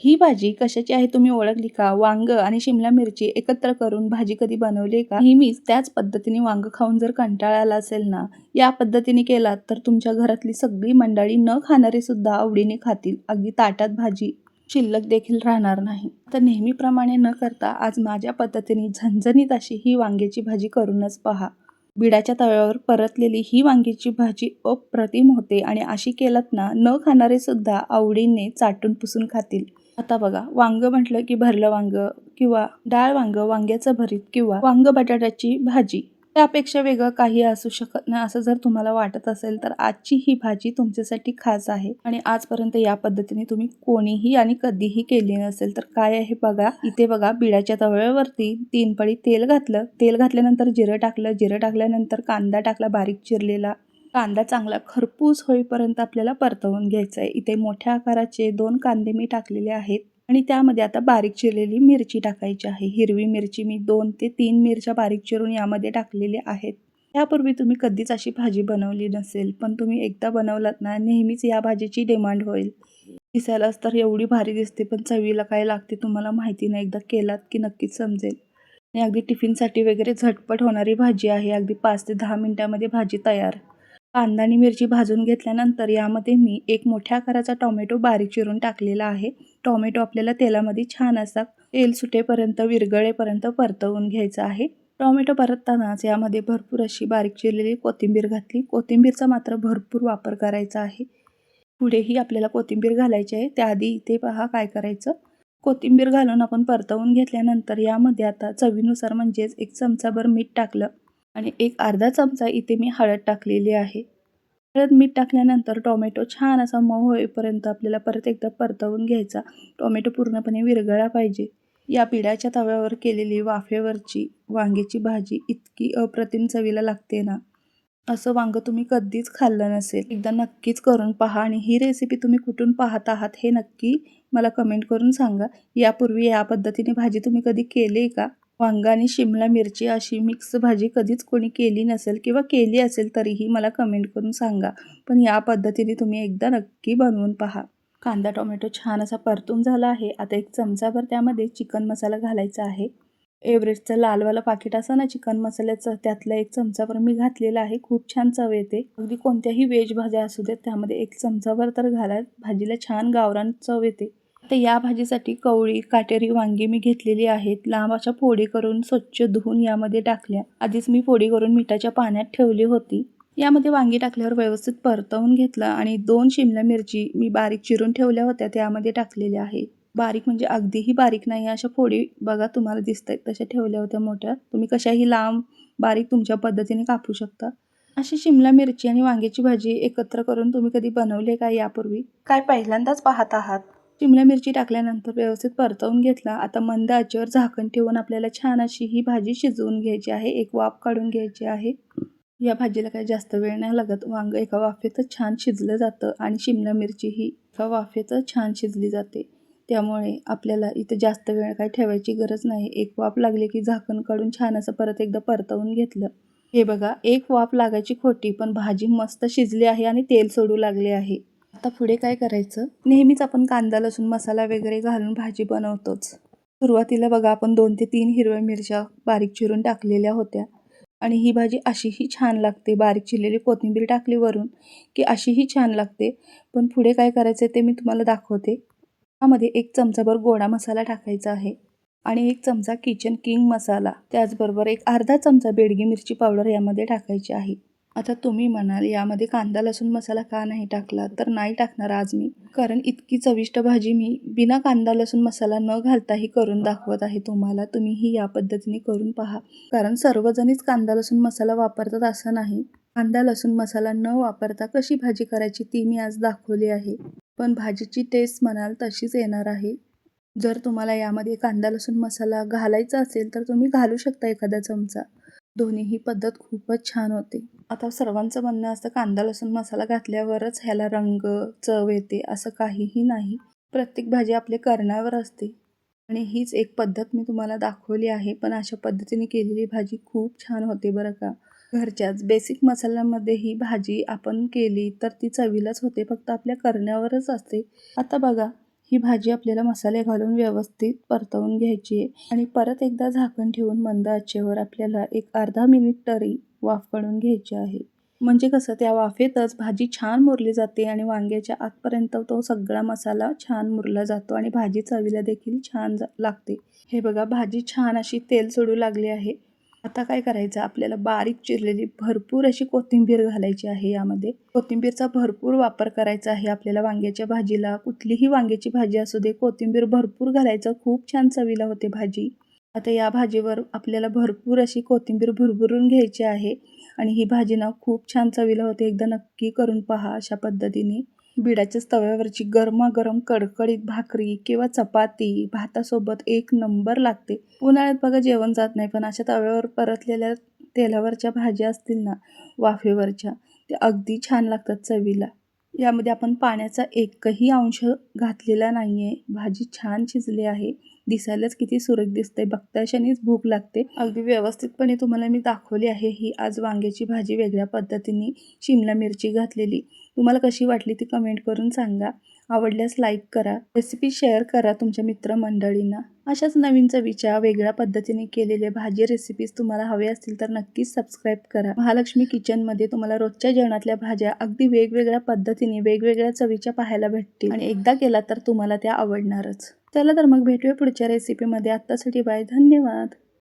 ही भाजी कशाची आहे तुम्ही ओळखली का? वांग आणि शिमला मिरची एकत्र करून भाजी कधी बनवली का? नेहमीच त्याच पद्धतीने वांग खाऊन जर कंटाळा आला असेल ना, या पद्धतीने केलात तर तुमच्या घरातली सगळी मंडळी न खाणारी सुद्धा आवडीने खातील. अगदी ताटात भाजी शिल्लक देखील राहणार नाही. तर नेहमीप्रमाणे न करता आज माझ्या पद्धतीने झणझणीत अशी ही वांग्याची भाजी करूनच पहा. बिडाच्या तव्यावर परतलेली ही वांग्याची भाजी अप्रतिम होते आणि अशी केलात ना, न खाणारे सुद्धा आवडीने चाटून पुसून खातील. आता बघा, वांग म्हटलं की भरलं वांग किंवा डाळ वांग, वांग्याचं भरीत किंवा वांग बटाट्याची भाजी, त्यापेक्षा वेगळं काही असू शकत नाही असं जर तुम्हाला वाटत असेल तर आजची ही भाजी तुमच्यासाठी खास आहे आणि आजपर्यंत या पद्धतीने तुम्ही कोणीही आणि कधीही केली नसेल. तर काय आहे बघा, इथे बघा बिडाच्या तव्यावरती 3 पळी तेल घातलं. तेल घातल्यानंतर जिरं टाकलं. जिरं टाकल्यानंतर कांदा टाकला बारीक चिरलेला. कांदा चांगला खरपूस होईपर्यंत आपल्याला परतवून घ्यायचा आहे. इथे मोठ्या आकाराचे 2 कांदे मी टाकलेले आहेत आणि त्यामध्ये आता बारीक चिरलेली मिरची टाकायची आहे. हिरवी मिरची मी 2 ते 3 मिरच्या बारीक चिरून यामध्ये टाकलेल्या आहेत. त्यापूर्वी तुम्ही कधीच अशी भाजी बनवली नसेल, पण तुम्ही एकदा बनवलात ना, नेहमीच या भाजीची डिमांड होईल. दिसायलाच तर एवढी भारी दिसते, पण चवीला काय लागते तुम्हाला माहिती नाही. एकदा केलात की नक्कीच समजेल. आणि अगदी टिफिनसाठी वगैरे झटपट होणारी भाजी आहे. अगदी 5 ते 10 मिनिटांमध्ये भाजी तयार. कांदा आणि मिरची भाजून घेतल्यानंतर यामध्ये मी एक मोठ्या आकाराचा टोमॅटो बारीक चिरून टाकलेला आहे. टोमॅटो आपल्याला तेलामध्ये छान असा तेल सुटेपर्यंत विरघळेपर्यंत परतवून घ्यायचा आहे. टोमॅटो परततानाच यामध्ये भरपूर अशी बारीक चिरलेली कोथिंबीर घातली. कोथिंबीरचा मात्र भरपूर वापर करायचा आहे. पुढेही आपल्याला कोथिंबीर घालायची आहे. त्याआधी इथे पहा काय करायचं. कोथिंबीर घालून आपण परतवून घेतल्यानंतर यामध्ये आता चवीनुसार म्हणजेच 1 चमचाभर मीठ टाकलं आणि एक अर्धा चमचा इथे मी हळद टाकलेली आहे. हळद मीठ टाकल्यानंतर टोमॅटो छान असा मऊ होईपर्यंत आपल्याला परत एकदा परतवून घ्यायचा. टोमॅटो पूर्णपणे विरघळला पाहिजे. या पिठाच्या तव्यावर केलेली वाफेवरची वांग्याची भाजी इतकी अप्रतिम चवीला लागते ना, असं वांगं तुम्ही कधीच खाल्लं नसेल. एकदा नक्कीच करून पहा आणि ही रेसिपी तुम्ही कुठून पाहत आहात हे नक्की मला कमेंट करून सांगा. यापूर्वी या पद्धतीने भाजी तुम्ही कधी केली आहे का? वांगा आणि शिमला मिरची अशी मिक्स भाजी कधीच कोणी केली नसेल किंवा केली असेल तरीही मला कमेंट करून सांगा. पण या पद्धतीने तुम्ही एकदा नक्की बनवून पहा. कांदा टोमॅटो छान असा परतून झाला आहे. आता 1 चमचाभर त्यामध्ये चिकन मसाला घालायचा आहे. एव्हरेस्टचं लालवालं पाकिट असं ना चिकन मसाल्याचं, त्यातला 1 चमचाभर मी घातलेला आहे. खूप छान चव येते. अगदी कोणत्याही व्हेज भाज्या असू देत त्यामध्ये 1 चमचाभर तर घाला. भाजीला छान गावरान चव येते. तर या भाजीसाठी कवळी काटेरी वांगी मी घेतलेली आहेत. लांब अशा फोडी करून स्वच्छ धुवून यामध्ये टाकल्या. आधीच मी फोडी करून मिठाच्या पाण्यात ठेवली होती. यामध्ये वांगी टाकल्यावर व्यवस्थित परतवून घेतलं आणि 2 शिमला मिरची मी बारीक चिरून ठेवल्या होत्या त्यामध्ये टाकलेल्या आहे. बारीक म्हणजे अगदीही बारीक नाही, अशा फोडी बघा तुम्हाला दिसतायत तशा ठेवल्या होत्या मोठ्या. तुम्ही कशाही लांब बारीक तुमच्या पद्धतीने कापू शकता. अशी शिमला मिरची आणि वांग्याची भाजी एकत्र करून तुम्ही कधी बनवली का यापूर्वी? काय पहिल्यांदाच पाहत आहात? शिमला मिरची टाकल्यानंतर व्यवस्थित परतवून घेतला. आता मंद आचेवर झाकण ठेवून आपल्याला छान अशी ही भाजी शिजवून घ्यायची आहे. एक वाफ काढून घ्यायची आहे. या भाजीला काही जास्त वेळ नाही लागत. वांगं एका वाफेतच छान शिजलं जातं आणि शिमला मिरची ही एका वाफेतच छान शिजली जाते. त्यामुळे आपल्याला इथे जास्त वेळ काही ठेवायची गरज नाही. एक वाफ लागली की झाकण काढून छान असं परत एकदा परतवून घेतलं. हे बघा, एक वाफ लागायची खोटी, पण भाजी मस्त शिजली आहे आणि तेल सोडू लागले आहे. आता पुढे काय करायचं? नेहमीच आपण कांदा लसूण मसाला वगैरे घालून भाजी बनवतोच. सुरुवातीला बघा आपण 2 ते 3 हिरव्या मिरच्या बारीक चिरून टाकलेल्या होत्या आणि ही भाजी अशीही छान लागते. बारीक चिरलेली कोथिंबीर टाकली वरून की अशीही छान लागते. पण पुढे काय करायचं ते मी तुम्हाला दाखवते. त्यामध्ये 1 चमचाभर गोडा मसाला टाकायचा आहे आणि 1 चमचा किचन किंग मसाला, त्याचबरोबर एक अर्धा चमचा बेडगी मिरची पावडर यामध्ये टाकायची आहे. आता तुम्ही म्हणाल यामध्ये कांदा लसूण मसाला का नाही टाकला? तर नाही टाकणार आज मी, कारण इतकी चविष्ट भाजी मी बिना कांदा लसूण मसाला न घालताही करून दाखवत आहे तुम्हाला. तुम्हीही या पद्धतीने करून पहा, कारण सर्वजणीच कांदा लसूण मसाला वापरतात असं नाही. कांदा लसूण मसाला न वापरता कशी भाजी करायची ती मी आज दाखवली आहे. पण भाजीची टेस्ट म्हणाल तशीच येणार आहे. जर तुम्हाला यामध्ये कांदा लसूण मसाला घालायचा असेल तर तुम्ही घालू शकता एखादा चमचा. दोन्हीही पद्धत खूपच छान होते. आता सर्वांचं म्हणणं असतं कांदा लसूण मसाला घातल्यावरच ह्याला रंग, चव येते, असं काहीही नाही. प्रत्येक भाजी आपल्या करण्यावर असते आणि हीच एक पद्धत मी तुम्हाला दाखवली आहे. पण अशा पद्धतीने केलेली भाजी खूप छान होते बरं का. घरच्याच बेसिक मसाल्यामध्ये ही भाजी आपण केली तर ती चवीलाच होते, फक्त आपल्या करण्यावरच असते. आता बघा, ही भाजी आपल्याला मसाले घालून व्यवस्थित परतवून घ्यायची आहे आणि परत एकदा झाकण ठेवून मंद आचेवर आपल्याला एक अर्धा मिनिट तरी वाफ काढून घ्यायची आहे. म्हणजे कसं त्या वाफेतच भाजी छान मुरली जाते आणि वांग्याच्या आतपर्यंत तो सगळा मसाला छान मुरला जातो आणि भाजी चवीला देखील छान लागते. हे बघा भाजी छान अशी तेल सोडू लागली आहे. आता काय करायचं, आपल्याला बारीक चिरलेली भरपूर अशी कोथिंबीर घालायची आहे. यामध्ये कोथिंबीरचा भरपूर वापर करायचा आहे आपल्याला वांग्याच्या भाजीला. कुठलीही वांग्याची भाजी असू दे, कोथिंबीर भरपूर घालायचं, खूप छान चवीला होते भाजी. आता या भाजीवर आपल्याला भरपूर अशी कोथिंबीर भुरभुरून घ्यायची आहे आणि ही भाजी ना खूप छान चवीला होते. एकदा नक्की करून पहा अशा पद्धतीने. बिडाच्याच तव्यावरची गरमागरम कडकडीत भाकरी किंवा चपाती भातासोबत एक नंबर लागते. उन्हाळ्यात बघा जेवण जात नाही, पण अशा तव्यावर परतलेल्या तेलावरच्या भाज्या असतील ना, वाफेवरच्या, त्या अगदी छान लागतात चवीला. यामध्ये आपण पाण्याचा एकही अंश घातलेला नाहीये. भाजी छान शिजली आहे. दिसायलाच किती सुरेख दिसते, बघताक्षणीच भूक लागते. अगदी व्यवस्थितपणे तुम्हाला मी दाखवली आहे ही आज वांग्याची भाजी वेगळ्या पद्धतीने शिमला मिरची घातलेली. तुम्हाला कशी वाटली ती कमेंट करून सांगा. आवडल्यास लाईक करा, रेसिपी शेअर करा तुमच्या मित्रमंडळींना. अशाच नवीन चवीच्या वेगळ्या पद्धतीने केलेल्या भाजी रेसिपीज तुम्हाला हवे असतील तर नक्कीच सबस्क्राईब करा. महालक्ष्मी किचनमध्ये तुम्हाला रोजच्या जेवणातल्या भाज्या अगदी वेगवेगळ्या पद्धतीने वेगवेगळ्या चवीच्या पाहायला भेटतील आणि एकदा केला तर तुम्हाला त्या आवडणारच. चला तर मग भेटूया पुढच्या रेसिपीमध्ये. आत्तासाठी बाय, धन्यवाद.